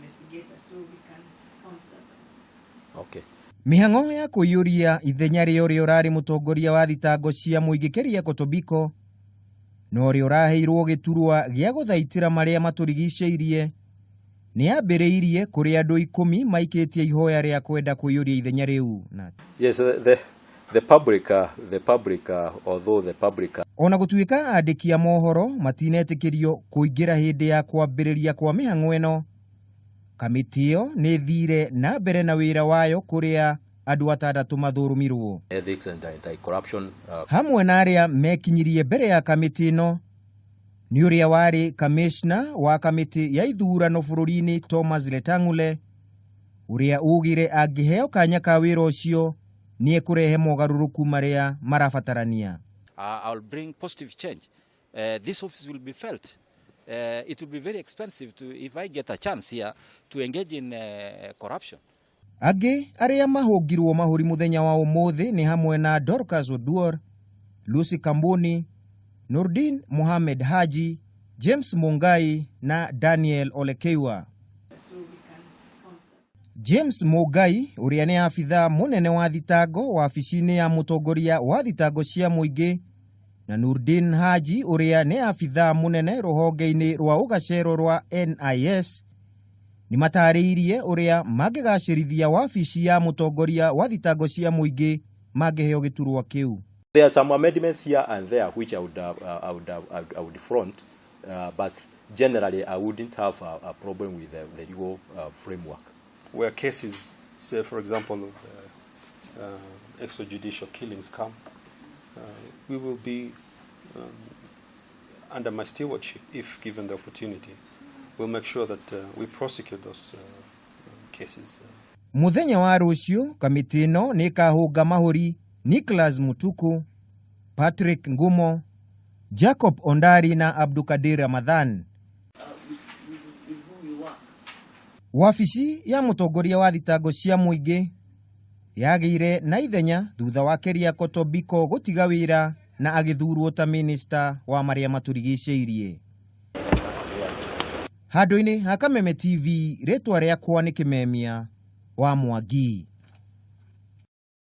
investigator so we can count that out. Okay. Mihang'o ya kuyuria ithenya rĩo rari mũtongoria wa thitango cia mũingĩ Keriako Tobiko no rĩo raheirwo gĩturwa gĩa gũthaitĩra marĩa matũrigicĩirie nĩ ambĩrĩirie kũrĩ andũ 10 maikĩtie ihoya rĩa kwenda kũiyũria ithenya rĩu. Yes, the public although the public ona gũtuĩka andĩki a mohoro matinetĩkĩrio kũingĩra hĩndĩ ya kwambĩrĩria kwa mĩhang'o ĩno, kamĩtĩ ĩyo nĩ thire na mbere na wĩra wayo kũrĩa andũ 6 mathũrũmirwo. Ethics and anti-corruption hamwe na arĩa mekinyirie mbere ya kamĩtĩ ĩno nĩ ũrĩa warĩ kamishna wa kamĩtĩ ya ithurano bũrũri-inĩ Thomas Letang'ule, ũrĩa ugire angĩheo kanya ka wĩra ũcio nĩ ekũrehe mogarũrũku marĩa marabatarania. I'll bring positive change. This office will be felt. It will be very expensive if I get a chance here to engage in corruption. Angĩ arĩa mahũngirwo mahũri mũthenya wa ũmũthĩ nĩ hamwe na Dorcas Oduor, Lucy Kambuni, Nurdin Mohamed Haji, James Mungai na Daniel Olekeiwa. James Mungai ũrĩa nĩ afitha mũnene wa thitango wabici-inĩ ya mũtongoria wa thitango cia mũingĩ, na Nurdin Haji ũrĩa nĩ afitha mũnene rũhonge-inĩ rwa ũgacero rwa NIS nĩ matarĩirie ũrĩa mangĩgacĩrithia wabici ya mũtongoria wa thitango cia mũingĩ mangĩheo gĩturwa kĩu. There are some amendments here and there which I would front, but generally I wouldn't have a problem with the legal framework. Where cases, say for example, of extrajudicial killings come, we will be under my stewardship, if given the opportunity. We'll make sure that we prosecute those cases. Muthenya wa rũciũ kamĩtĩ ĩno nĩ kahũnga mahũri Nicholas Mutuku, Patrick Ngumo, Jacob Ondari na Abdukadir Ramadhan. Wabici ya mũtongoria wa thitango cia mũingĩ yagĩire na ithenya thutha wa Keriako Tobiko gũtiga wĩra na agĩthurwo ta minister wa marĩa matũrigicĩirie. Handũ-inĩ ha Kameme TV, rĩtwa rĩakwa nĩ Kĩmemia wa Mwangi.